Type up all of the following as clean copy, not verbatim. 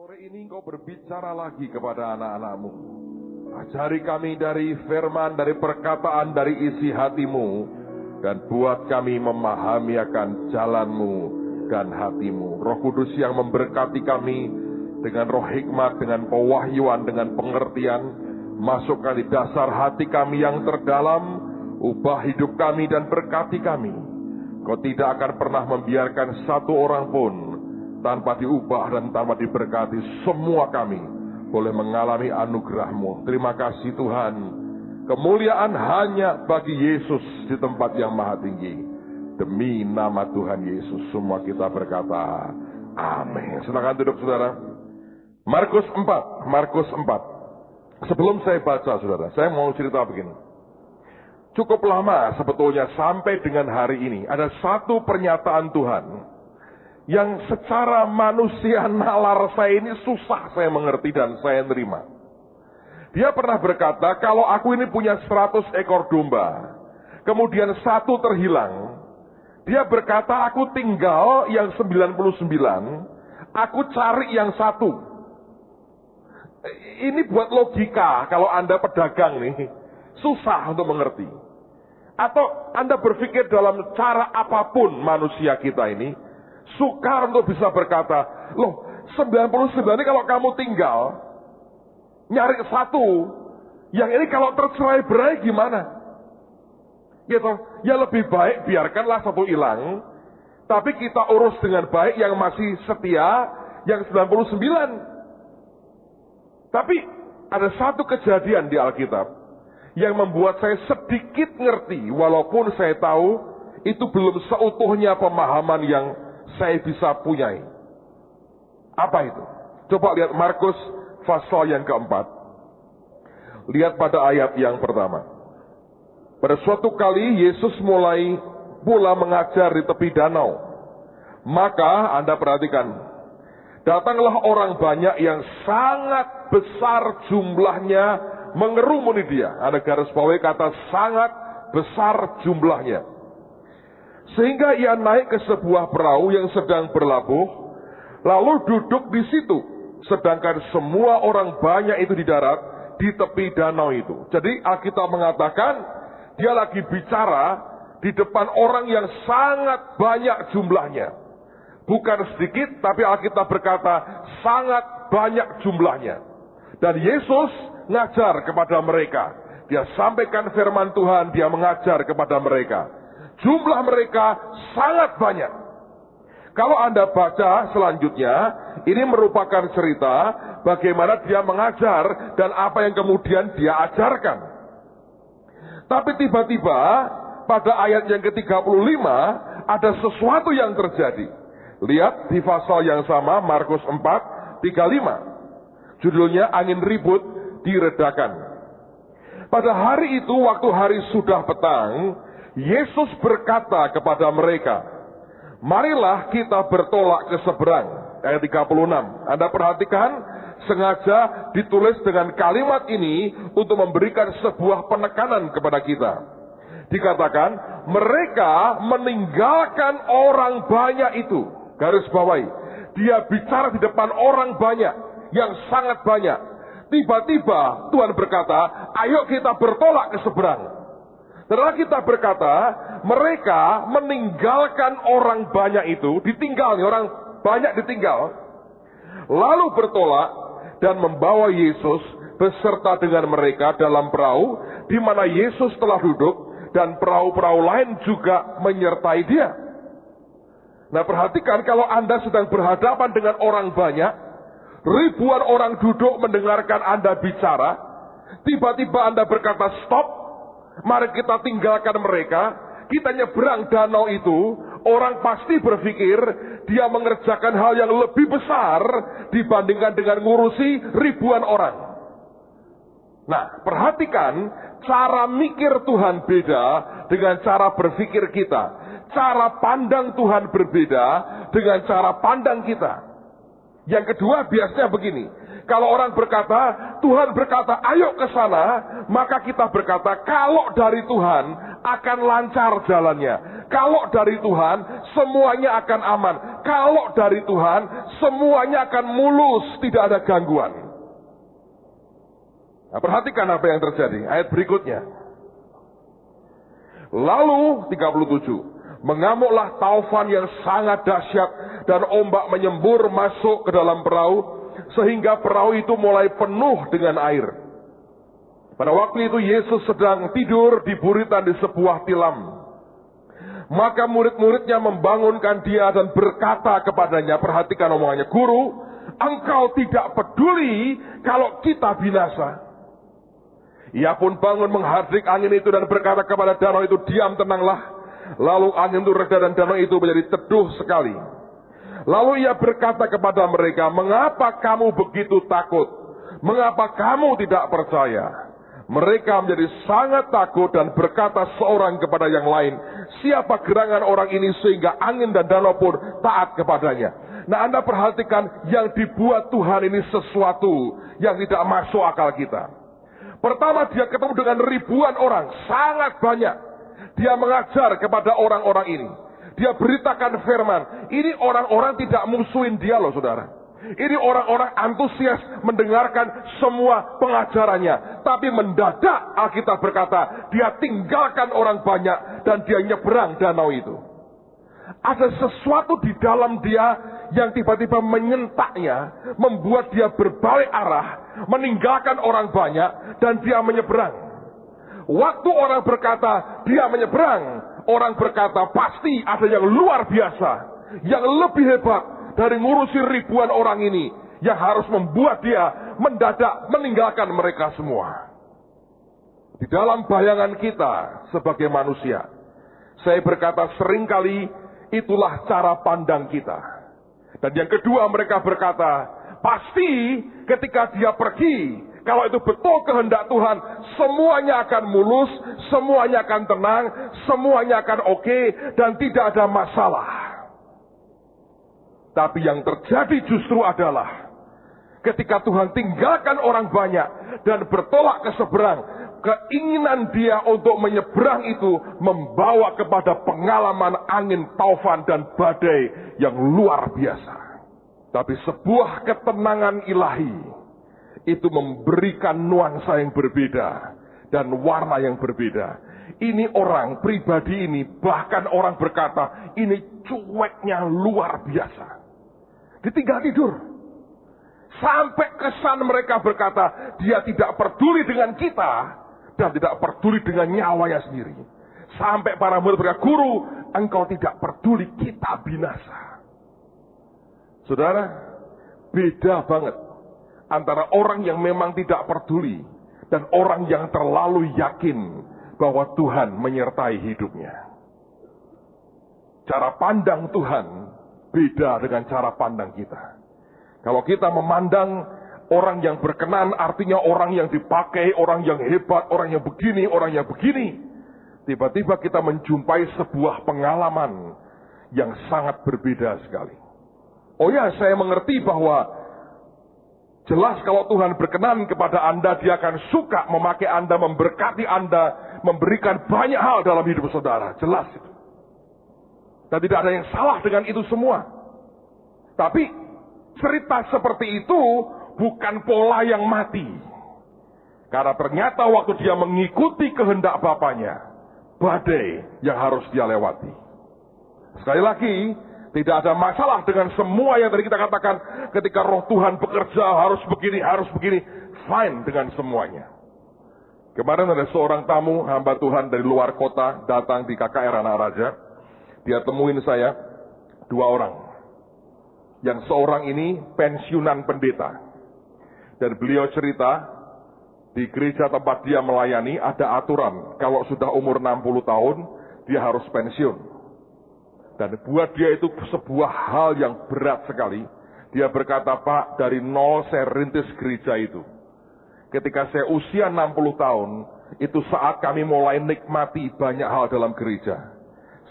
Sore ini Engkau berbicara lagi kepada anak-anak-Mu. Ajari kami dari firman, dari perkataan, dari isi hati-Mu. Dan buat kami memahami akan jalan-Mu dan hati-Mu. Roh Kudus yang memberkati kami dengan roh hikmat, dengan pewahyuan, dengan pengertian. Masukkan di dasar hati kami yang terdalam. Ubah hidup kami dan berkati kami. Kau tidak akan pernah membiarkan satu orang pun tanpa diubah dan tanpa diberkati. Semua kami boleh mengalami anugerah-Mu. Terima kasih Tuhan. Kemuliaan hanya bagi Yesus di tempat yang maha tinggi. Demi nama Tuhan Yesus semua kita berkata amin. Silakan duduk saudara. Markus 4. Sebelum saya baca saudara, saya mau cerita begini. Cukup lama sebetulnya sampai dengan hari ini ada satu pernyataan Tuhan yang secara manusia nalar saya ini susah saya mengerti dan saya nerima. Dia pernah berkata, kalau aku ini punya 100 ekor domba, kemudian satu terhilang, dia berkata, aku tinggal yang 99, aku cari yang satu. Ini buat logika, kalau Anda pedagang nih, susah untuk mengerti. Atau Anda berpikir dalam cara apapun manusia kita ini, sukar untuk bisa berkata, loh 99 ini kalau kamu tinggal, nyari satu, yang ini kalau tercerai berai gimana? Gitu. Ya lebih baik biarkanlah satu hilang, tapi kita urus dengan baik yang masih setia, yang 99. Tapi ada satu kejadian di Alkitab, yang membuat saya sedikit ngerti, walaupun saya tahu itu belum seutuhnya pemahaman yang saya bisa punyai. Apa itu? Coba lihat Markus pasal yang keempat. Lihat pada ayat yang pertama. Pada suatu kali Yesus mulai pula mengajar di tepi danau. Maka Anda perhatikan, datanglah orang banyak yang sangat besar jumlahnya mengerumuni dia. Ada garis bawahi kata sangat besar jumlahnya. Sehingga ia naik ke sebuah perahu yang sedang berlabuh, lalu duduk di situ. Sedangkan semua orang banyak itu di darat, di tepi danau itu. Jadi Alkitab mengatakan, dia lagi bicara di depan orang yang sangat banyak jumlahnya. Bukan sedikit, tapi Alkitab berkata, sangat banyak jumlahnya. Dan Yesus ngajar kepada mereka. Dia sampaikan firman Tuhan, dia mengajar kepada mereka. Jumlah mereka sangat banyak. Kalau Anda baca selanjutnya, ini merupakan cerita bagaimana dia mengajar dan apa yang kemudian dia ajarkan. Tapi tiba-tiba pada ayat yang ke-35 ada sesuatu yang terjadi. Lihat di pasal yang sama, Markus 4:35. Judulnya angin ribut diredakan. Pada hari itu, waktu hari sudah petang, Yesus berkata kepada mereka, marilah kita bertolak ke seberang. Ayat 36. Anda perhatikan, sengaja ditulis dengan kalimat ini untuk memberikan sebuah penekanan kepada kita. Dikatakan, mereka meninggalkan orang banyak itu. Garis bawahi, dia bicara di depan orang banyak, yang sangat banyak. Tiba-tiba Tuhan berkata, ayo kita bertolak ke seberang. Setelah kita berkata, mereka meninggalkan orang banyak itu, ditinggal, orang banyak ditinggal, lalu bertolak dan membawa Yesus beserta dengan mereka dalam perahu, di mana Yesus telah duduk, dan perahu-perahu lain juga menyertai dia. Nah perhatikan, kalau Anda sedang berhadapan dengan orang banyak, ribuan orang duduk mendengarkan Anda bicara, tiba-tiba Anda berkata stop, mari kita tinggalkan mereka, kita nyeberang danau itu, orang pasti berpikir dia mengerjakan hal yang lebih besar dibandingkan dengan ngurusi ribuan orang. Nah, perhatikan cara mikir Tuhan beda dengan cara berpikir kita. Cara pandang Tuhan berbeda dengan cara pandang kita. Yang kedua biasanya begini. Kalau orang berkata, Tuhan berkata, ayo ke sana, maka kita berkata, kalau dari Tuhan akan lancar jalannya. Kalau dari Tuhan semuanya akan aman. kalau dari Tuhan, semuanya akan mulus, tidak ada gangguan. Nah, perhatikan apa yang terjadi. Ayat berikutnya. Lalu 37. Mengamuklah taufan yang sangat dahsyat dan ombak menyembur masuk ke dalam perahu sehingga perahu itu mulai penuh dengan air. Pada waktu itu Yesus sedang tidur di buritan di sebuah tilam. Maka murid-muridnya membangunkan dia dan berkata kepadanya, perhatikan omongannya, Guru, engkau tidak peduli kalau kita binasa. Ia pun bangun menghardik angin itu dan berkata kepada danau itu, diam, tenanglah. Lalu angin itu reda dan danau itu menjadi teduh sekali. Lalu ia berkata kepada mereka, mengapa kamu begitu takut? Mengapa kamu tidak percaya? Mereka menjadi sangat takut dan berkata seorang kepada yang lain, siapa gerangan orang ini sehingga angin dan danau pun taat kepadanya. Nah, Anda perhatikan yang dibuat Tuhan ini sesuatu yang tidak masuk akal kita. Pertama, dia ketemu dengan ribuan orang, sangat banyak. Dia mengajar kepada orang-orang ini. Dia beritakan firman. Ini orang-orang tidak musuhin dia loh, saudara. Ini orang-orang antusias mendengarkan semua pengajarannya. Tapi mendadak Alkitab berkata, dia tinggalkan orang banyak dan dia nyeberang danau itu. Ada sesuatu di dalam dia yang tiba-tiba menyentaknya, membuat dia berbalik arah, meninggalkan orang banyak dan dia menyeberang. Waktu orang berkata dia menyeberang, orang berkata pasti ada yang luar biasa, yang lebih hebat dari ngurusi ribuan orang ini, yang harus membuat dia mendadak meninggalkan mereka semua. Di dalam bayangan kita sebagai manusia, saya berkata seringkali itulah cara pandang kita. Dan yang kedua, mereka berkata, pasti ketika dia pergi, kalau itu betul kehendak Tuhan, semuanya akan mulus, semuanya akan tenang, semuanya akan oke, dan tidak ada masalah. Tapi yang terjadi justru adalah ketika Tuhan tinggalkan orang banyak dan bertolak ke seberang, keinginan dia untuk menyeberang itu membawa kepada pengalaman angin taufan dan badai yang luar biasa. Tapi sebuah ketenangan ilahi itu memberikan nuansa yang berbeda dan warna yang berbeda. Ini orang pribadi ini, bahkan orang berkata, ini cueknya luar biasa. Ditinggal tidur. Sampai kesan mereka berkata, dia tidak peduli dengan kita dan tidak peduli dengan nyawanya sendiri. Sampai para murid berkata, Guru, engkau tidak peduli kita binasa. Saudara, beda banget antara orang yang memang tidak peduli dan orang yang terlalu yakin bahwa Tuhan menyertai hidupnya. Cara pandang Tuhan beda dengan cara pandang kita. Kalau kita memandang orang yang berkenan, artinya orang yang dipakai, orang yang hebat, orang yang begini, orang yang begini. Tiba-tiba kita menjumpai sebuah pengalaman yang sangat berbeda sekali. Oh ya, saya mengerti bahwa jelas kalau Tuhan berkenan kepada Anda, Dia akan suka memakai Anda, memberkati Anda, memberikan banyak hal dalam hidup saudara. Jelas itu. Dan tidak ada yang salah dengan itu semua. Tapi cerita seperti itu bukan pola yang mati. Karena ternyata waktu dia mengikuti kehendak Bapaknya, badai yang harus dia lewati. Sekali lagi, tidak ada masalah dengan semua yang tadi kita katakan. Ketika roh Tuhan bekerja harus begini. Fine dengan semuanya. Kemarin ada seorang tamu hamba Tuhan dari luar kota datang di KKR Anak Raja. Dia temuin saya 2 orang. Yang seorang ini pensiunan pendeta. Dan beliau cerita, di gereja tempat dia melayani ada aturan. Kalau sudah umur 60 tahun, dia harus pensiun. Dan buat dia itu sebuah hal yang berat sekali. Dia berkata, Pak, dari nol saya rintis gereja itu. Ketika saya usia 60 tahun, itu saat kami mulai nikmati banyak hal dalam gereja.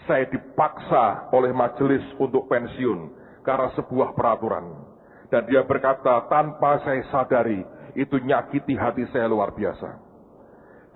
Saya dipaksa oleh majelis untuk pensiun karena sebuah peraturan. Dan dia berkata, tanpa saya sadari, itu nyakiti hati saya luar biasa.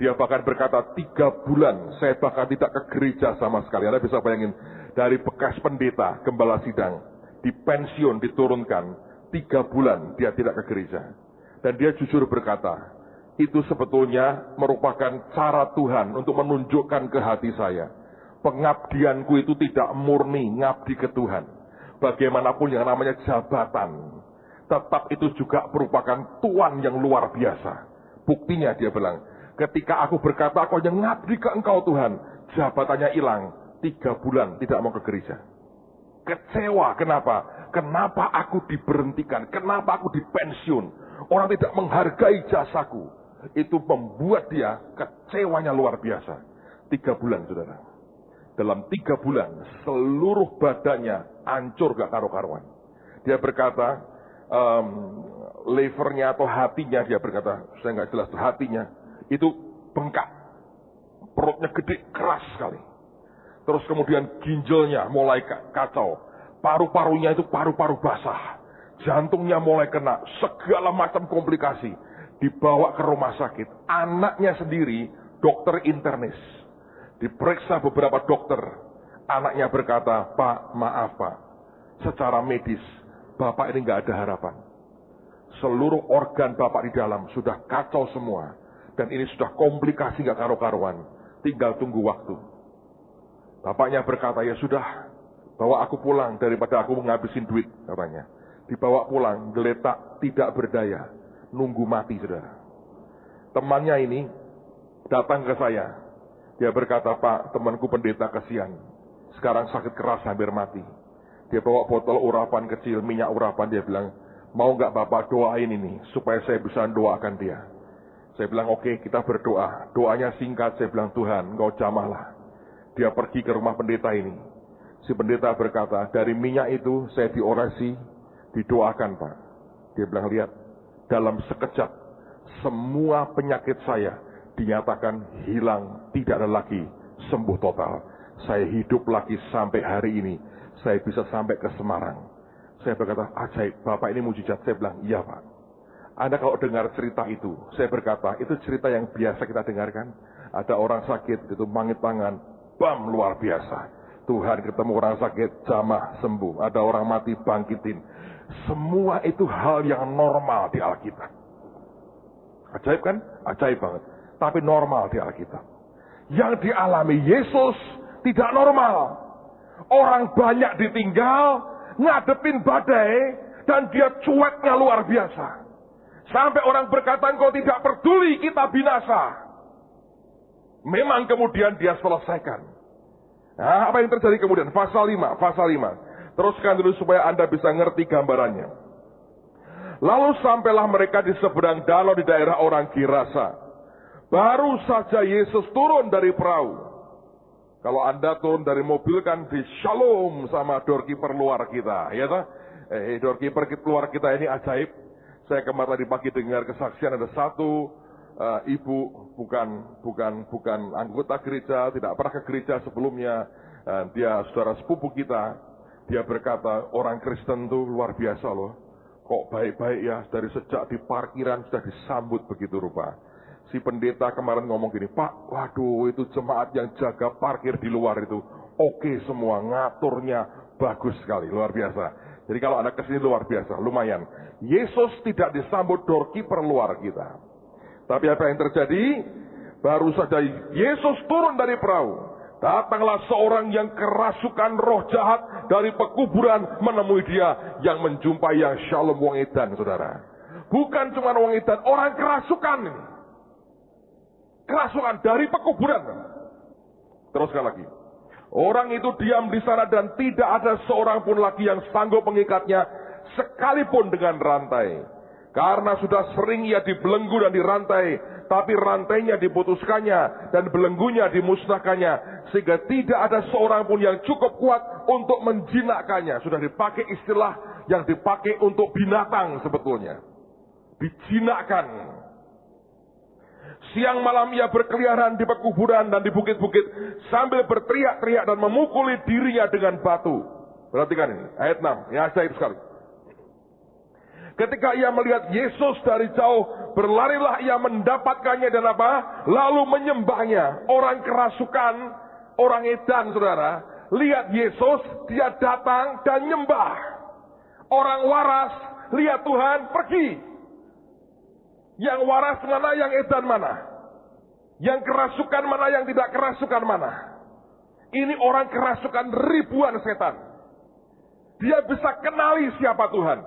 Dia bahkan berkata, 3 bulan saya bahkan tidak ke gereja sama sekali. Anda bisa bayangin, dari bekas pendeta, gembala sidang, di pensiun diturunkan, 3 bulan dia tidak ke gereja. Dan dia jujur berkata, itu sebetulnya merupakan cara Tuhan untuk menunjukkan ke hati saya. Pengabdianku itu tidak murni ngabdi ke Tuhan. Bagaimanapun yang namanya jabatan, tetap itu juga merupakan Tuhan yang luar biasa. Buktinya dia bilang, ketika aku berkata aku hanya ngabdi ke Engkau Tuhan, jabatannya hilang, 3 bulan tidak mau ke gereja. Kecewa, kenapa? Kenapa aku diberhentikan? Kenapa aku dipensiun? Orang tidak menghargai jasaku. Itu membuat dia kecewanya luar biasa. 3 bulan, saudara. Dalam 3 bulan, seluruh badannya hancur gak karu-karuan. Dia berkata, levernya atau hatinya, dia berkata, saya gak jelas, hatinya, itu bengkak. Perutnya gede, keras sekali. Terus kemudian ginjalnya mulai kacau. Paru-parunya itu paru-paru basah. Jantungnya mulai kena. Segala macam komplikasi. Dibawa ke rumah sakit. Anaknya sendiri dokter internis. Diperiksa beberapa dokter. Anaknya berkata, Pak, maaf Pak. Secara medis, Bapak ini gak ada harapan. Seluruh organ Bapak di dalam sudah kacau semua. Dan ini sudah komplikasi gak karu-karuan. Tinggal tunggu waktu. Bapaknya berkata, ya sudah, bawa aku pulang daripada aku menghabisin duit, katanya. Dibawa pulang, geletak, tidak berdaya, nunggu mati, saudara. Temannya ini datang ke saya. Dia berkata, Pak, temanku pendeta kasihan. Sekarang sakit keras, hampir mati. Dia bawa botol urapan kecil, minyak urapan, dia bilang, mau nggak Bapak doain ini, supaya saya bisa doakan dia. Saya bilang, oke, kita berdoa. Doanya singkat, saya bilang, Tuhan, Engkau jamahlah. Dia pergi ke rumah pendeta ini. Si pendeta berkata, dari minyak itu saya diorasi, didoakan Pak. Dia bilang, lihat, dalam sekejap, semua penyakit saya dinyatakan hilang, tidak ada lagi, sembuh total. Saya hidup lagi sampai hari ini. Saya bisa sampai ke Semarang. Saya berkata, ajaib, Bapak ini mujizat. Saya bilang, iya Pak. Anda kalau dengar cerita itu, saya berkata, itu cerita yang biasa kita dengarkan. Ada orang sakit, itu mangit tangan, bam, luar biasa. Tuhan ketemu orang sakit, jamah, sembuh. Ada orang mati, bangkitin. Semua itu hal yang normal di Alkitab. Ajaib kan? Ajaib banget. Tapi normal di Alkitab. Yang dialami Yesus tidak normal. Orang banyak ditinggal, ngadepin badai, dan dia cueknya luar biasa. Sampai orang berkata, engkau tidak peduli, kita binasa. Memang kemudian dia selesaikan. Nah, apa yang terjadi kemudian? Pasal 5. Teruskan dulu supaya Anda bisa ngerti gambarannya. Lalu sampailah mereka di seberang danau di daerah orang Gerasa. Baru saja Yesus turun dari perahu. Kalau Anda turun dari mobil kan di shalom sama doorkeeper luar kita. Ya tak? Doorkeeper luar kita ini ajaib. Saya kemarin tadi pagi dengar kesaksian ada satu ibu bukan anggota gereja, tidak pernah ke gereja sebelumnya. Dia saudara sepupu kita. Dia berkata, orang Kristen itu luar biasa loh. Kok baik-baik ya, dari sejak di parkiran sudah disambut begitu rupa. Si pendeta kemarin ngomong gini, Pak, waduh itu jemaat yang jaga parkir di luar itu oke semua, ngaturnya bagus sekali, luar biasa. Jadi kalau Anda kesini luar biasa, lumayan. Yesus tidak disambut doorkeeper luar kita. Tapi apa yang terjadi? Baru saja Yesus turun dari perahu. Datanglah seorang yang kerasukan roh jahat dari pekuburan menemui dia. Yang menjumpai yang shalom wong edan, saudara. Bukan cuma wong edan, orang kerasukan. Kerasukan dari pekuburan. Teruskan lagi. Orang itu diam di sana dan tidak ada seorang pun lagi yang sanggup mengikatnya. Sekalipun dengan rantai. Karena sudah sering ia dibelenggu dan dirantai, tapi rantainya diputuskannya dan belenggunya dimusnahkannya, sehingga tidak ada seorang pun yang cukup kuat untuk menjinakkannya. Sudah dipakai istilah yang dipakai untuk binatang sebetulnya. Dijinakkan. Siang malam ia berkeliaran di pekuburan dan di bukit-bukit sambil berteriak-teriak dan memukuli dirinya dengan batu. Perhatikan ini, ayat 6, ya ajaib sekali. Ketika ia melihat Yesus dari jauh, berlarilah ia mendapatkannya dan apa? Lalu menyembahnya. Orang kerasukan, orang edan, saudara. Lihat Yesus, dia datang dan nyembah. Orang waras, lihat Tuhan, pergi. Yang waras mana, yang edan mana? Yang kerasukan mana, yang tidak kerasukan mana? Ini orang kerasukan ribuan setan. Dia bisa kenali siapa Tuhan.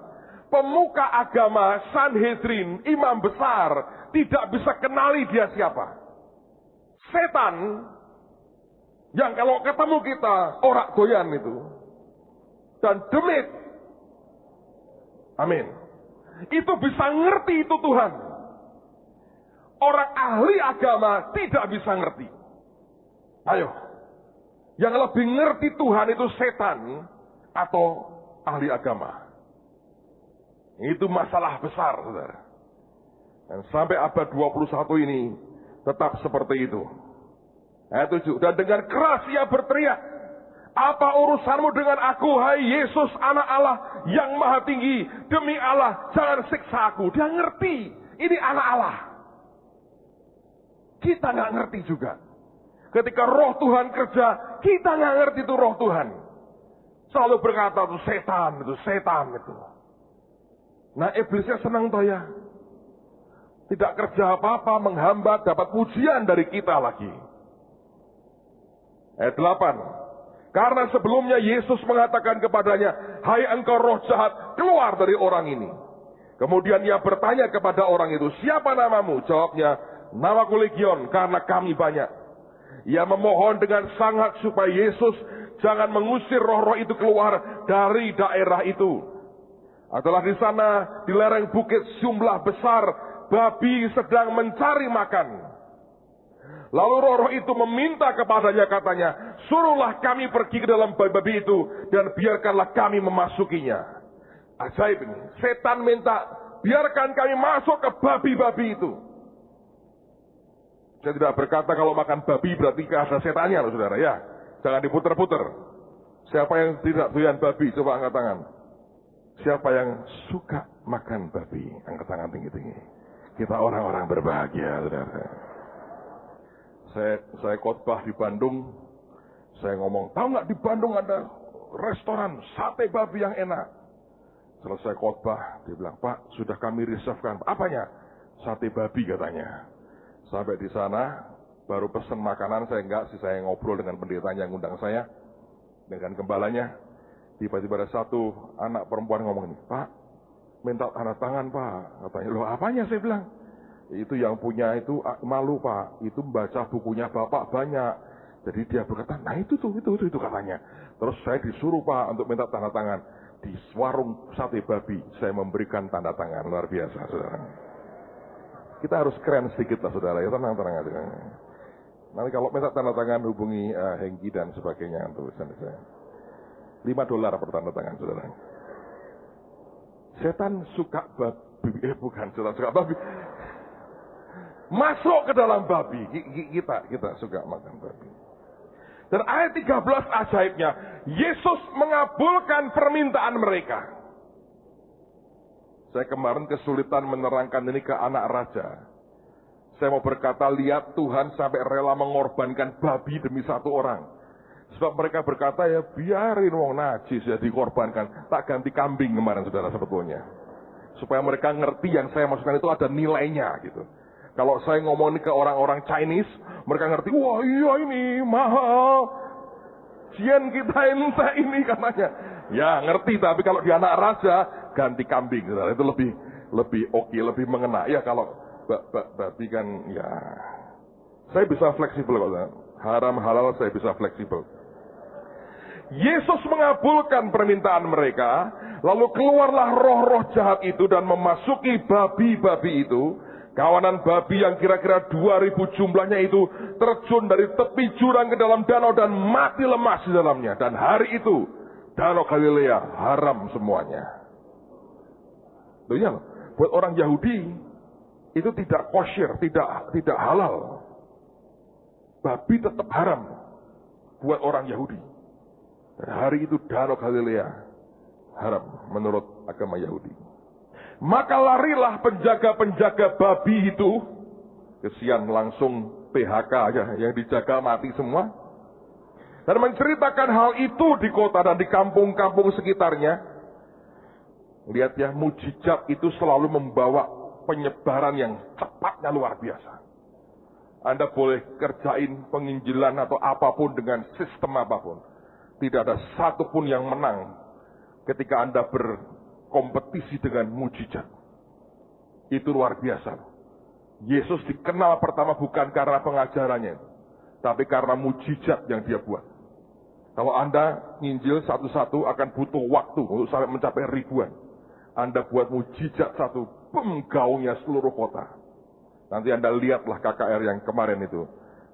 Pemuka agama, Sanhedrin, imam besar, tidak bisa kenali dia siapa. Setan, yang kalau ketemu kita, orak goyan itu. Dan demit. Amin. Itu bisa ngerti itu Tuhan. Orang ahli agama tidak bisa ngerti. Ayo. Yang lebih ngerti Tuhan itu setan atau ahli agama. Itu masalah besar, saudara. Dan sampai abad 21 ini tetap seperti itu. Ayat 7. Dan dengan keras ia berteriak, apa urusanmu dengan aku, hai Yesus anak Allah yang maha tinggi? Demi Allah, jangan siksa aku. Dia ngerti, ini anak Allah. Kita nggak ngerti juga. Ketika roh Tuhan kerja, kita nggak ngerti itu roh Tuhan. Selalu berkata, itu setan itu. Nah, iblisnya senang toh ya. Tidak kerja apa-apa, menghambat, dapat pujian dari kita lagi. Ayat 8. Karena sebelumnya Yesus mengatakan kepadanya, hai engkau roh jahat, keluar dari orang ini. Kemudian ia bertanya kepada orang itu, siapa namamu? Jawabnya, namaku Legion, karena kami banyak. Ia memohon dengan sangat supaya Yesus jangan mengusir roh-roh itu keluar dari daerah itu. Adalah di sana, di lereng bukit jumlah besar, babi sedang mencari makan. Lalu roh-roh itu meminta kepadanya, katanya, suruhlah kami pergi ke dalam babi itu, dan biarkanlah kami memasukinya. Ajaib ini. Setan minta, biarkan kami masuk ke babi-babi itu. Saya tidak berkata kalau makan babi berarti ada setannya loh saudara ya. Jangan diputer-puter. Siapa yang tidak doyan babi, coba angkat tangan. Siapa yang suka makan babi? Angkat tangan tinggi-tinggi. Kita orang-orang berbahagia, saudara. Saya khotbah di Bandung. Saya ngomong, tahu nggak di Bandung ada restoran sate babi yang enak. Selesai khotbah, dia bilang, Pak, sudah kami reservekan. Apanya? Sate babi katanya. Sampai di sana, baru pesen makanan. Saya ngobrol dengan pendetanya yang ngundang saya. Dengan gembalanya. Tiba-tiba ada satu anak perempuan ngomong ini, Pak, minta tanda tangan Pak. Katanya, loh apanya? Saya bilang, itu yang punya itu malu Pak, itu membaca bukunya Bapak banyak. Jadi dia berkata, nah itu katanya. Terus saya disuruh Pak untuk minta tanda tangan. Di warung sate babi, saya memberikan tanda tangan. Luar biasa, saudara. Kita harus keren sedikit lah, saudara. Ya tenang aja. Nanti kalau minta tanda tangan, hubungi Hengki dan sebagainya. Tulisan saya. $5 per tanda tangan, saudara. Setan suka babi, bukan setan suka babi. Masuk ke dalam babi. Kita suka makan babi. Dan ayat 13 ajaibnya, Yesus mengabulkan permintaan mereka. Saya kemarin kesulitan menerangkan ini ke anak raja. Saya mau berkata, lihat Tuhan sampai rela mengorbankan babi demi satu orang. Sebab mereka berkata, ya biarin wong najis ya dikorbankan. Tak ganti kambing kemarin saudara sebetulnya. Supaya mereka ngerti yang saya maksudkan itu ada nilainya gitu. Kalau saya ngomong ke orang-orang Chinese, mereka ngerti, wah iya ini mahal. Sien kita ente ini katanya. Ya ngerti, tapi kalau di anak raja, ganti kambing. Saudara. Itu lebih oke, lebih mengena. Ya kalau babi kan ya. Saya bisa fleksibel kok. Haram halal saya bisa fleksibel. Yesus mengabulkan permintaan mereka, lalu keluarlah roh-roh jahat itu dan memasuki babi-babi itu. Kawanan babi yang kira-kira 2000 jumlahnya itu terjun dari tepi jurang ke dalam danau dan mati lemas di dalamnya. Dan hari itu danau Galilea haram semuanya. Loh ya, buat orang Yahudi itu tidak kosher, tidak halal. Babi tetap haram buat orang Yahudi. Dan hari itu danau Galilea haram menurut agama Yahudi. Maka larilah penjaga-penjaga babi itu. Kesian langsung PHK aja, yang dijaga mati semua. Dan menceritakan hal itu di kota dan di kampung-kampung sekitarnya. Lihat ya, mujizat itu selalu membawa penyebaran yang cepatnya luar biasa. Anda boleh kerjain penginjilan atau apapun dengan sistem apapun. Tidak ada satupun yang menang ketika Anda berkompetisi dengan mujizat. Itu luar biasa. Yesus dikenal pertama bukan karena pengajarannya, tapi karena mujizat yang dia buat. Kalau Anda nginjil satu-satu akan butuh waktu untuk sampai mencapai ribuan. Anda buat mujizat satu, gaungnya seluruh kota. Nanti Anda lihatlah KKR yang kemarin itu.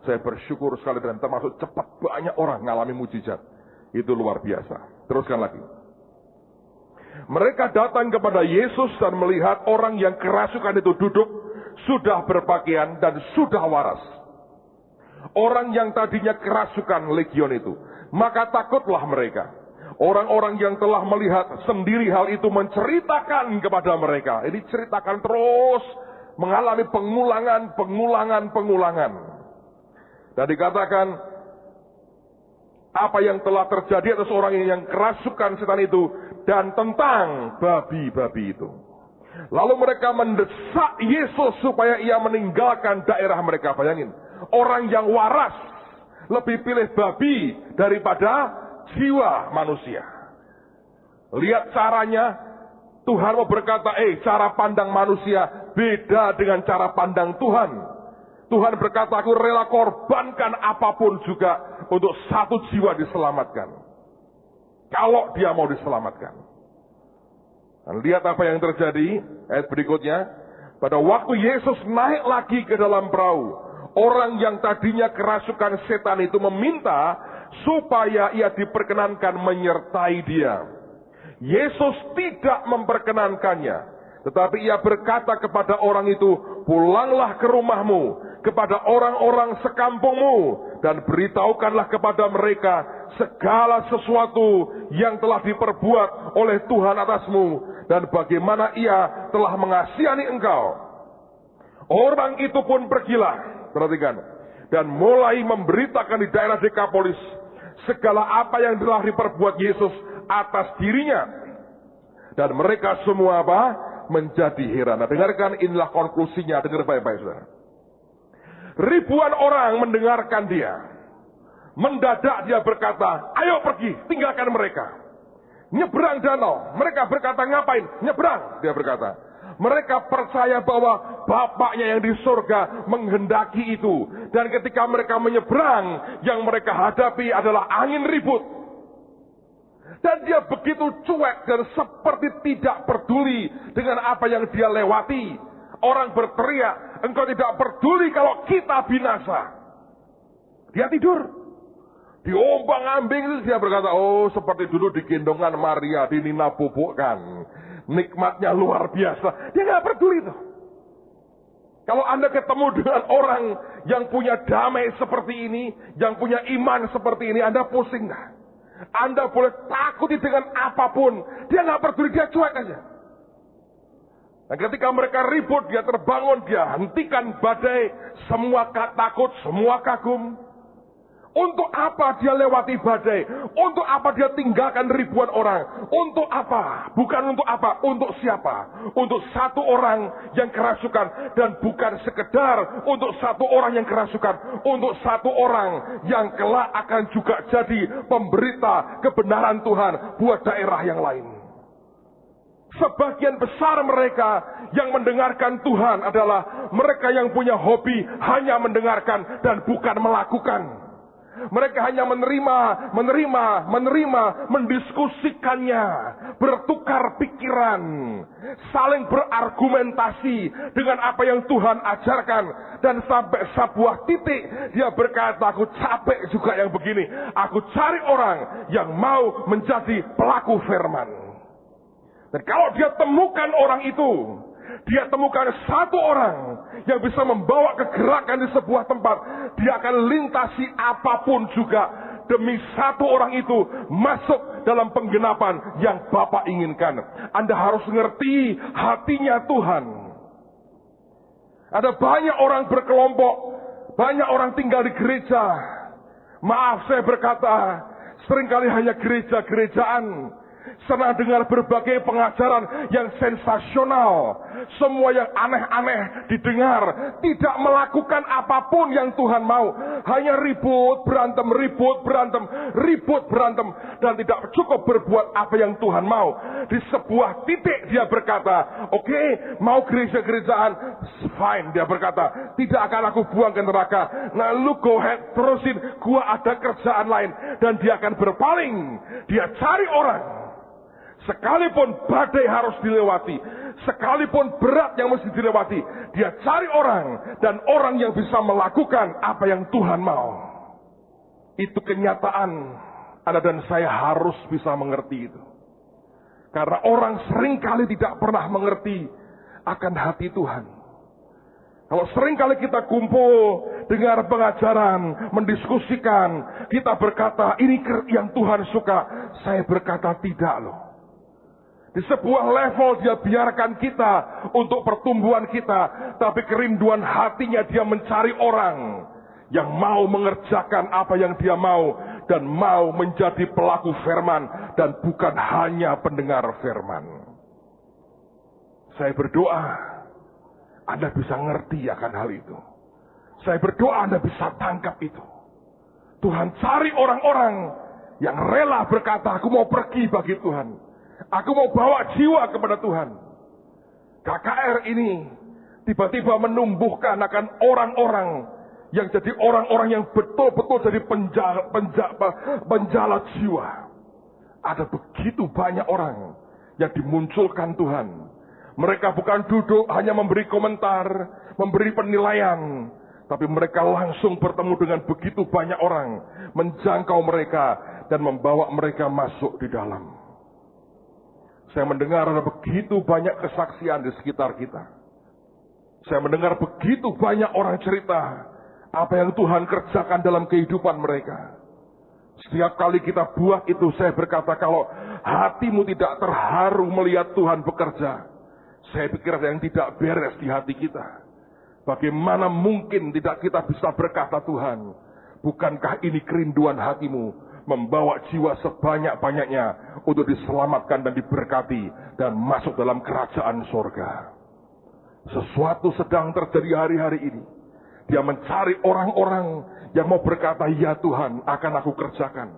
Saya bersyukur sekali dan termasuk cepat banyak orang mengalami mujizat. Itu luar biasa. Teruskan lagi. Mereka datang kepada Yesus dan melihat orang yang kerasukan itu duduk, sudah berpakaian dan sudah waras. Orang yang tadinya kerasukan legion itu. Maka takutlah mereka. Orang-orang yang telah melihat sendiri hal itu menceritakan kepada mereka. Ini ceritakan terus, mengalami pengulangan. Dan dikatakan, apa yang telah terjadi atas orang yang kerasukan setan itu, dan tentang babi-babi itu. Lalu mereka mendesak Yesus supaya ia meninggalkan daerah mereka. Bayangin, orang yang waras lebih pilih babi daripada jiwa manusia. Lihat caranya, Tuhan mau berkata, cara pandang manusia beda dengan cara pandang Tuhan. Tuhan berkata, aku rela korbankan apapun juga untuk satu jiwa diselamatkan. Kalau dia mau diselamatkan. Dan lihat apa yang terjadi, ayat berikutnya. Pada waktu Yesus naik lagi ke dalam perahu, orang yang tadinya kerasukan setan itu meminta supaya ia diperkenankan menyertai dia. Yesus tidak memperkenankannya, tetapi ia berkata kepada orang itu, pulanglah ke rumahmu, kepada orang-orang sekampungmu, dan beritahukanlah kepada mereka segala sesuatu yang telah diperbuat oleh Tuhan atasmu, dan bagaimana ia telah mengasihani engkau. Orang itu pun pergilah, perhatikan, dan mulai memberitakan di daerah Dekapolis segala apa yang telah diperbuat Yesus atas dirinya. Dan mereka semua apa? Menjadi heran. Nah, dengarkan, inilah konklusinya. Dengar baik-baik, saudara. Ribuan orang mendengarkan dia. Mendadak dia berkata, ayo pergi, tinggalkan mereka. Nyebrang danau. Mereka berkata, ngapain? Nyebrang, dia berkata. Mereka percaya bahwa Bapaknya yang di surga menghendaki itu. Dan ketika mereka menyeberang, yang mereka hadapi adalah angin ribut. Dan dia begitu cuek dan seperti tidak peduli dengan apa yang dia lewati. Orang berteriak, engkau tidak peduli kalau kita binasa. Dia tidur. Diombang-ambing itu dia berkata, oh seperti dulu di gendongan Maria, di Nina bubukkan. Nikmatnya luar biasa. Dia nggak peduli itu. Kalau Anda ketemu dengan orang yang punya damai seperti ini, yang punya iman seperti ini, Anda pusing nggak? Anda boleh takuti dengan apapun, dia nggak peduli, dia cuek aja. Dan ketika mereka ribut, dia terbangun, dia hentikan badai, semua takut, semua kagum. Untuk apa dia lewati badai? Untuk apa dia tinggalkan ribuan orang? Untuk apa? Bukan untuk apa? Untuk siapa? Untuk satu orang yang kerasukan. Dan bukan sekedar untuk satu orang yang kerasukan. Untuk satu orang yang kelak akan juga jadi pemberita kebenaran Tuhan buat daerah yang lain. Sebagian besar mereka yang mendengarkan Tuhan adalah mereka yang punya hobi hanya mendengarkan dan bukan melakukan. Mereka hanya menerima, mendiskusikannya, bertukar pikiran, saling berargumentasi dengan apa yang Tuhan ajarkan. Dan sampai sebuah titik dia berkata, aku capek juga yang begini. Aku cari orang yang mau menjadi pelaku firman. Dan kalau dia temukan orang itu, dia temukan satu orang yang bisa membawa kegerakan di sebuah tempat, dia akan lintasi apapun juga demi satu orang itu masuk dalam penggenapan yang Bapa inginkan. Anda harus ngerti hatinya Tuhan. Ada banyak orang berkelompok, banyak orang tinggal di gereja. Maaf saya berkata, seringkali hanya gereja-gerejaan. senang dengar berbagai pengajaran yang sensasional, semua yang aneh-aneh didengar, tidak melakukan apapun yang Tuhan mau, hanya ribut, berantem, dan tidak cukup berbuat apa yang Tuhan mau. Di sebuah titik dia berkata, oke, mau gereja-gerejaan, fine, dia berkata, tidak akan aku buang ke neraka. Nah, lu go ahead, terusin, gua ada kerjaan lain. Dan dia akan berpaling, dia cari orang. Sekalipun badai harus dilewati, sekalipun berat yang mesti dilewati, dia cari orang, dan orang yang bisa melakukan apa yang Tuhan mau. Itu kenyataan. Anda dan saya harus bisa mengerti itu. Karena orang seringkali tidak pernah mengerti akan hati Tuhan. Kalau seringkali kita kumpul, dengar pengajaran, mendiskusikan, kita berkata, ini yang Tuhan suka. Saya berkata, tidak loh. Di sebuah level dia biarkan kita untuk pertumbuhan kita, tapi kerinduan hatinya dia mencari orang yang mau mengerjakan apa yang dia mau, dan mau menjadi pelaku firman, dan bukan hanya pendengar firman. Saya berdoa Anda bisa ngerti akan hal itu. Saya berdoa Anda bisa tangkap itu. Tuhan cari orang-orang yang rela berkata, aku mau pergi bagi Tuhan. Aku mau bawa jiwa kepada Tuhan. KKR ini tiba-tiba menumbuhkan akan orang-orang yang jadi orang-orang yang betul-betul jadi penjala jiwa. Ada begitu banyak orang yang dimunculkan Tuhan. Mereka bukan duduk hanya memberi komentar, memberi penilaian, tapi mereka langsung bertemu dengan begitu banyak orang, menjangkau mereka dan membawa mereka masuk di dalam. Saya mendengar ada begitu banyak kesaksian di sekitar kita. Saya mendengar begitu banyak orang cerita apa yang Tuhan kerjakan dalam kehidupan mereka. Setiap kali kita buat itu, saya berkata, kalau hatimu tidak terharu melihat Tuhan bekerja, saya pikir ada yang tidak beres di hati kita. Bagaimana mungkin tidak kita bisa berkata, Tuhan, bukankah ini kerinduan hatimu, membawa jiwa sebanyak-banyaknya untuk diselamatkan dan diberkati dan masuk dalam kerajaan sorga. Sesuatu sedang terjadi hari-hari ini. Dia mencari orang-orang yang mau berkata, ya Tuhan, akan aku kerjakan.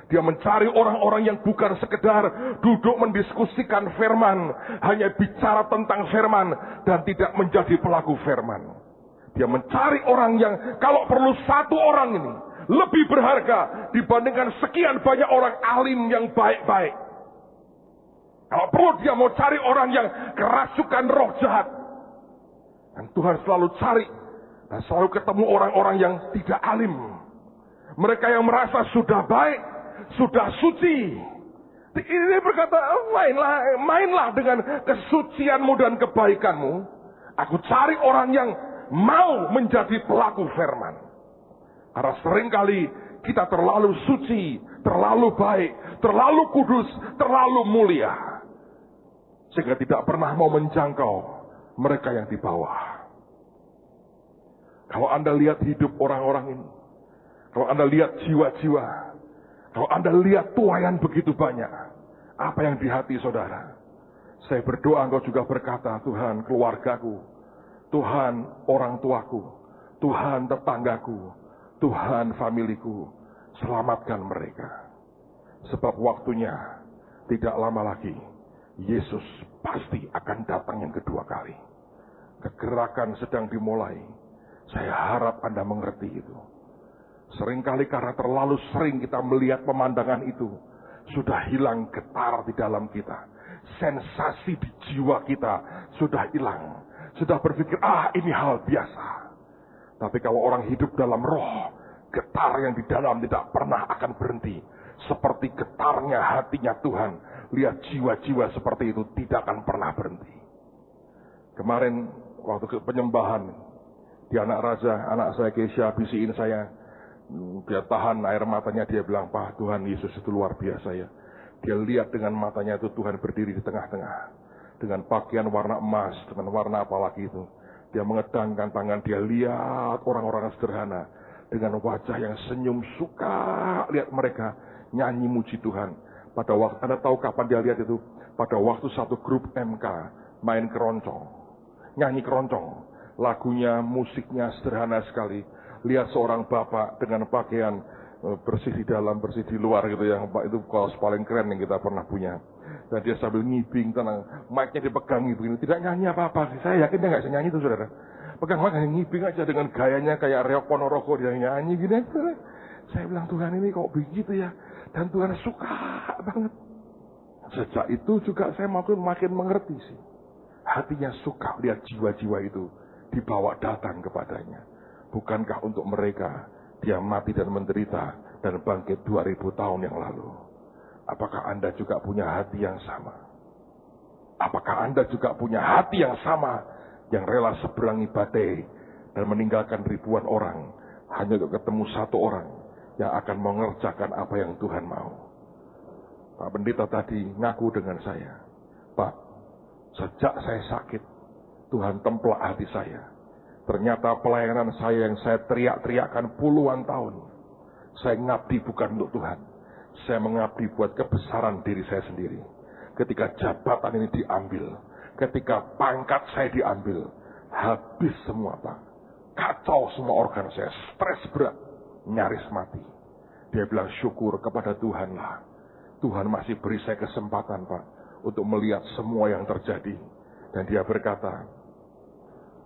Dia mencari orang-orang yang bukan sekedar duduk mendiskusikan firman, hanya bicara tentang firman dan tidak menjadi pelaku firman. Dia mencari orang yang kalau perlu satu orang ini lebih berharga dibandingkan sekian banyak orang alim yang baik-baik. Kalau perlu dia mau cari orang yang kerasukan roh jahat. Dan Tuhan selalu cari dan selalu ketemu orang-orang yang tidak alim. Mereka yang merasa sudah baik, sudah suci. Ini berkata, mainlah dengan kesucianmu dan kebaikanmu. Aku cari orang yang mau menjadi pelaku firman. Karena seringkali kita terlalu suci, terlalu baik, terlalu kudus, terlalu mulia. Sehingga tidak pernah mau menjangkau mereka yang di bawah. Kalau Anda lihat hidup orang-orang ini, kalau Anda lihat jiwa-jiwa, kalau Anda lihat tuayan begitu banyak, apa yang di hati saudara? Saya berdoa Engkau juga berkata, Tuhan keluargaku, Tuhan orang tuaku, Tuhan tetanggaku, Tuhan familiku, selamatkan mereka. Sebab waktunya tidak lama lagi, Yesus pasti akan datang yang kedua kali. Kegerakan sedang dimulai. Saya harap Anda mengerti itu. Seringkali karena terlalu sering kita melihat pemandangan itu, sudah hilang getar di dalam kita. Sensasi di jiwa kita sudah hilang. Sudah berpikir, ini hal biasa. Tapi kalau orang hidup dalam roh, getar yang di dalam tidak pernah akan berhenti. Seperti getarnya hatinya Tuhan. Lihat jiwa-jiwa seperti itu tidak akan pernah berhenti. Kemarin waktu penyembahan di anak raja, anak saya Keisha bisiin saya. Dia tahan air matanya, dia bilang, Pak, Tuhan Yesus itu luar biasa ya. Dia lihat dengan matanya itu Tuhan berdiri di tengah-tengah. Dengan pakaian warna emas, dengan warna apa lagi itu. Dia mengedangkan tangan, dia lihat orang-orang sederhana. Dengan wajah yang senyum, suka lihat mereka nyanyi muji Tuhan. Pada waktu, Anda tahu kapan dia lihat itu? Pada waktu satu grup MK main keroncong, nyanyi keroncong. Lagunya, musiknya sederhana sekali. Lihat seorang bapak dengan pakaian bersih di dalam, bersih di luar gitu ya. Itu kaos paling keren yang kita pernah punya. Dan dia sambil ngibing, tenang. Mic-nya dipegang ngibing. Tidak nyanyi apa-apa. Saya yakin dia nggak bisa nyanyi itu, saudara. Pegang mic hanya ngibing aja dengan gayanya kayak Reok Ponorogo. Dia nyanyi gini. Saya bilang, Tuhan ini kok begitu ya. Dan Tuhan suka banget. Sejak itu juga saya makin mengerti sih. Hatinya suka lihat jiwa-jiwa itu dibawa datang kepadanya. Bukankah untuk mereka dia mati dan menderita dan bangkit 2000 tahun yang lalu? Apakah Anda juga punya hati yang sama? Apakah Anda juga punya hati yang sama, yang rela seberangi badai dan meninggalkan ribuan orang hanya untuk ketemu satu orang yang akan mengerjakan apa yang Tuhan mau? Pak Pendeta tadi ngaku dengan saya, Pak, sejak saya sakit, Tuhan templak hati saya. Ternyata pelayanan saya yang saya teriak-teriakkan puluhan tahun, saya ngabdi bukan untuk Tuhan. Saya mengabdi buat kebesaran diri saya sendiri. Ketika jabatan ini diambil, ketika pangkat saya diambil, habis semua, Pak. Kacau semua organ saya, stres berat, nyaris mati. Dia bilang, syukur kepada Tuhan lah. Tuhan masih beri saya kesempatan, Pak, untuk melihat semua yang terjadi. Dan dia berkata,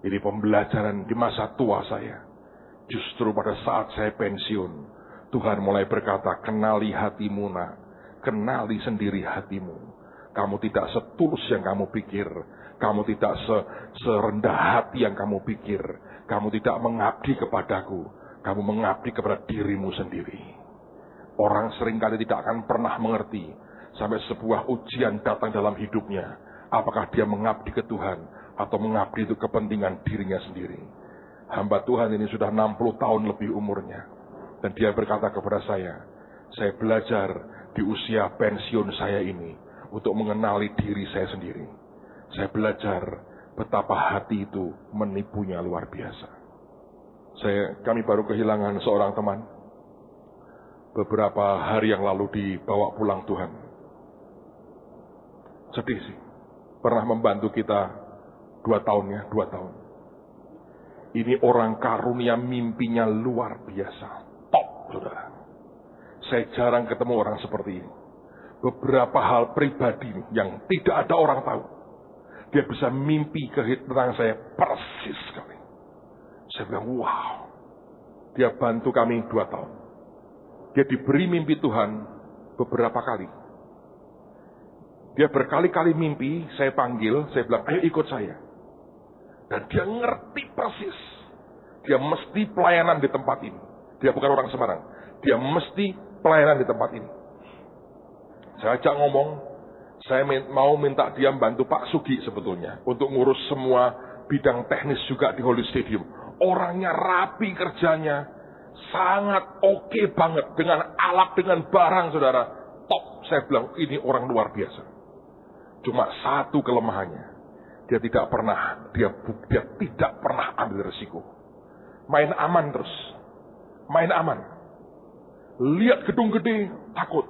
ini pembelajaran di masa tua saya. Justru pada saat saya pensiun, Tuhan mulai berkata, kenali hatimu nak, kenali sendiri hatimu. Kamu tidak setulus yang kamu pikir, kamu tidak serendah hati yang kamu pikir, kamu tidak mengabdi kepadaku, kamu mengabdi kepada dirimu sendiri. Orang seringkali tidak akan pernah mengerti, sampai sebuah ujian datang dalam hidupnya, apakah dia mengabdi ke Tuhan, atau mengabdi itu kepentingan dirinya sendiri. Hamba Tuhan ini sudah 60 tahun lebih umurnya. Dan dia berkata kepada saya belajar di usia pensiun saya ini untuk mengenali diri saya sendiri. Saya belajar betapa hati itu menipunya luar biasa. Kami baru kehilangan seorang teman. Beberapa hari yang lalu dibawa pulang Tuhan. Sedih sih. Pernah membantu kita 2 tahun ya, 2 tahun. Ini orang karunia mimpinya luar biasa. Top, saudara. Saya jarang ketemu orang seperti ini. Beberapa hal pribadi yang tidak ada orang tahu. Dia bisa mimpi tentang saya persis sekali. Saya bilang, wow. Dia bantu kami 2 tahun. Dia diberi mimpi Tuhan beberapa kali. Dia berkali-kali mimpi, saya panggil, saya bilang, ayo ikut saya. Dan dia ngerti persis. Dia mesti pelayanan di tempat ini. Dia bukan orang sembarang. Dia mesti pelayanan di tempat ini. Saya ajak ngomong, saya mau minta dia bantu Pak Sugi sebetulnya. Untuk ngurus semua bidang teknis juga di Holy Stadium. Orangnya rapi kerjanya. Sangat oke banget. Dengan alat, dengan barang, saudara. Top. Saya bilang, ini orang luar biasa. Cuma satu kelemahannya. Dia tidak pernah ambil resiko. Main aman terus. Main aman. Lihat gedung gede, takut.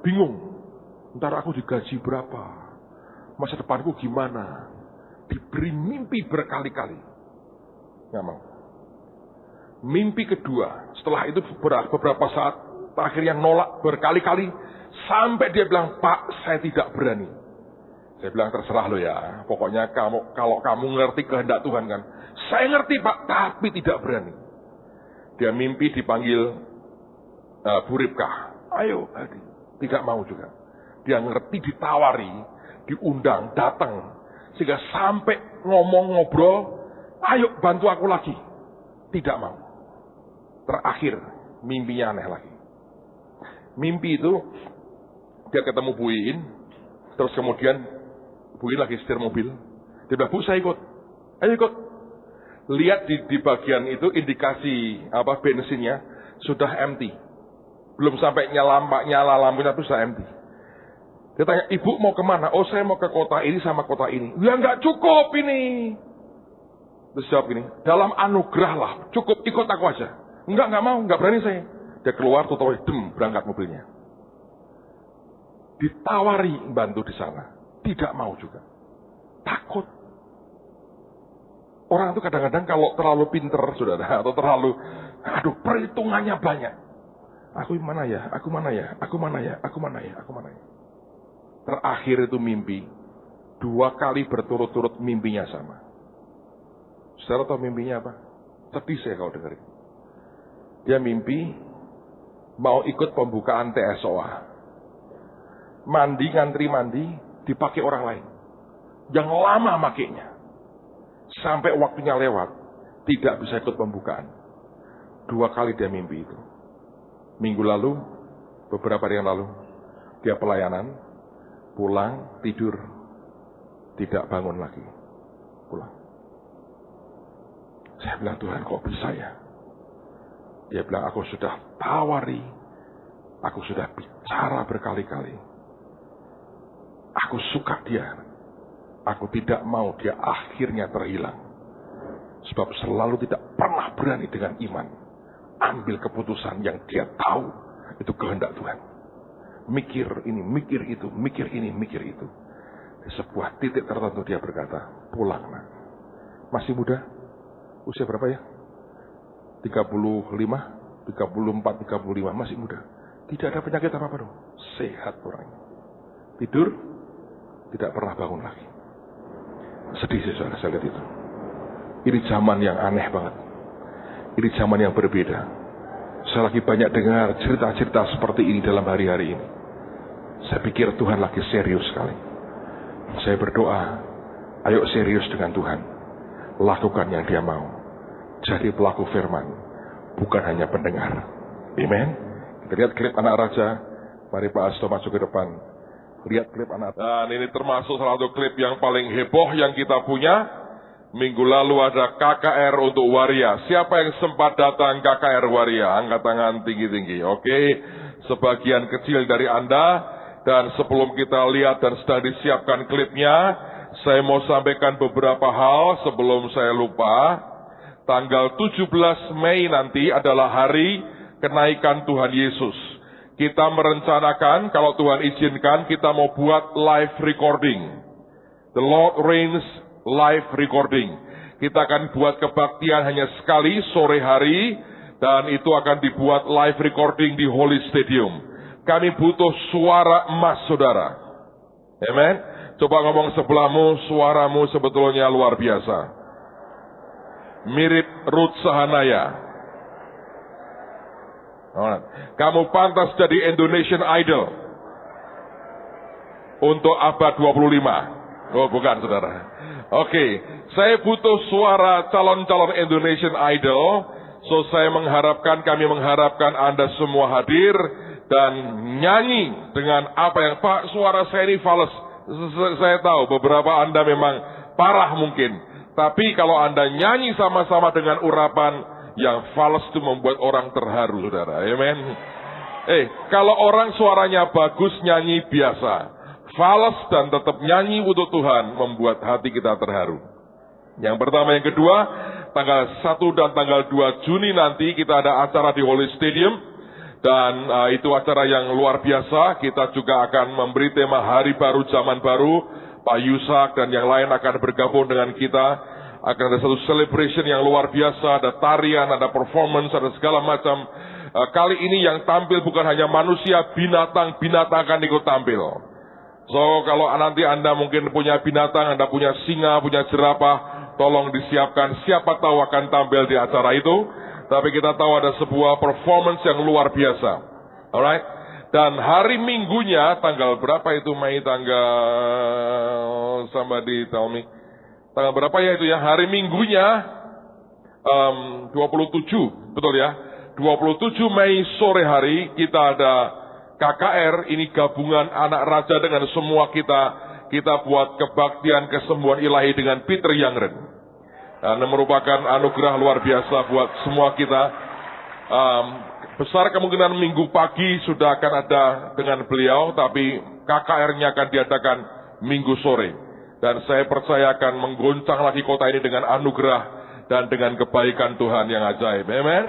Bingung. Ntar aku digaji berapa? Masa depanku gimana? Diberi mimpi berkali-kali. Nggak mau. Mimpi kedua, setelah itu beberapa saat, akhirnya nolak berkali-kali. Sampai dia bilang, Pak, saya tidak berani. Saya bilang, terserah lo ya. Pokoknya kalau kamu ngerti kehendak Tuhan kan. Saya ngerti Pak, tapi tidak berani. Dia mimpi dipanggil Bu Ripka. Ayo, tidak mau juga. Dia ngerti ditawari, diundang, datang. Sehingga sampai ngobrol, ayo bantu aku lagi. Tidak mau. Terakhir, mimpinya aneh lagi. Mimpi itu, dia ketemu Bu Iin, terus kemudian Bu Iin lagi setir mobil. Dia bilang, Bu, saya ikut. Ayo ikut. Lihat di bagian itu indikasi bensinnya sudah empty. Belum sampai nyala lampunya itu sudah empty. Dia tanya, Ibu mau kemana? Oh, saya mau ke kota ini sama kota ini. Ya nggak cukup ini. Terus jawab ini, dalam anugerah lah, cukup ikut aku aja. Enggak mau, enggak berani saya. Dia keluar, berangkat mobilnya. ditawari bantu di sana, tidak mau juga. Takut. Orang itu kadang-kadang kalau terlalu pinter, saudara, atau terlalu, perhitungannya banyak. Aku mana ya, aku mana ya, aku mana ya, aku mana ya, aku mana ya. Terakhir itu mimpi, 2 kali berturut-turut mimpinya sama. Saudara tahu mimpinya apa? Sedih saya kalau dengerin. Dia mimpi mau ikut pembukaan TSOA. Ngantri mandi, dipakai orang lain. Yang lama makainya. Sampai waktunya lewat, tidak bisa ikut pembukaan. 2 kali dia mimpi itu. Minggu lalu, beberapa hari yang lalu, dia pelayanan, pulang, tidur, tidak bangun lagi. Pulang. Saya bilang, Tuhan kok bisa ya? Dia bilang, aku sudah tawari, aku sudah bicara berkali-kali. Aku suka dia. Aku tidak mau dia akhirnya terhilang. Sebab selalu tidak pernah berani dengan iman. Ambil keputusan yang dia tahu itu kehendak Tuhan. Mikir ini, mikir itu, mikir ini, mikir itu. Di sebuah titik tertentu dia berkata, pulang nak. Masih muda? Usia berapa ya? 35, 34, 35, masih muda. Tidak ada penyakit apa-apa dong. Sehat orangnya. Tidur, tidak pernah bangun lagi. Sedih saya lihat itu. Ini zaman yang aneh banget. Ini zaman yang berbeda. Saya lagi banyak dengar cerita-cerita seperti ini dalam hari-hari ini. Saya pikir Tuhan lagi serius sekali. Saya berdoa, ayo serius dengan Tuhan. Lakukan yang dia mau. Jadi pelaku firman, bukan hanya pendengar. Amen. Kita lihat klip anak raja. Mari Pak Asto masuk ke depan. Lihat klip anak. Dan ini termasuk salah satu klip yang paling heboh yang kita punya. Minggu lalu ada KKR untuk waria. Siapa yang sempat datang KKR waria? Angkat tangan tinggi-tinggi. Oke, sebagian kecil dari Anda. Dan sebelum kita lihat dan sedang disiapkan klipnya, saya mau sampaikan beberapa hal sebelum saya lupa. Tanggal 17 Mei nanti adalah hari kenaikan Tuhan Yesus. Kita merencanakan, kalau Tuhan izinkan, kita mau buat live recording. The Lord Reigns live recording. Kita akan buat kebaktian hanya sekali sore hari, dan itu akan dibuat live recording di Holy Stadium. Kami butuh suara emas, saudara. Amen. Coba ngomong sebelahmu, suaramu sebetulnya luar biasa. Mirip Ruth Sahanaya. Kamu pantas jadi Indonesian Idol untuk abad 25. Oh, bukan, saudara. Oke, saya butuh suara calon-calon Indonesian Idol. So, kami mengharapkan Anda semua hadir dan nyanyi dengan apa yang, Pak, suara saya ini fals. Saya tahu beberapa Anda memang parah mungkin. Tapi kalau Anda nyanyi sama-sama dengan urapan yang fals itu membuat orang terharu, saudara. Amen. Kalau orang suaranya bagus nyanyi biasa. Fals dan tetap nyanyi untuk Tuhan membuat hati kita terharu. Yang pertama, yang kedua, tanggal 1 dan tanggal 2 Juni nanti kita ada acara di Holy Stadium. Dan itu acara yang luar biasa. Kita juga akan memberi tema Hari Baru, Zaman Baru. Pak Yusak dan yang lain akan bergabung dengan kita. Akan ada satu celebration yang luar biasa. Ada tarian, ada performance, ada segala macam. Kali ini yang tampil bukan hanya manusia, binatang akan ikut tampil. So, kalau nanti Anda mungkin punya binatang, Anda punya singa, punya jerapah, tolong disiapkan. Siapa tahu akan tampil di acara itu. Tapi kita tahu ada sebuah performance yang luar biasa. Alright? Dan hari Minggunya, tanggal berapa itu Mei? Tanggal, somebody tell me. Tanggal berapa ya itu ya? Hari Minggunya, 27, betul ya? 27 Mei sore hari, kita ada KKR, ini gabungan anak raja dengan semua kita. Kita buat kebaktian kesembuhan ilahi dengan Peter Youngren. Dan merupakan anugerah luar biasa buat semua kita. Besar kemungkinan minggu pagi sudah akan ada dengan beliau, tapi KKR-nya akan diadakan minggu sore. Dan saya percaya akan menggoncang lagi kota ini dengan anugerah dan dengan kebaikan Tuhan yang ajaib. Amen.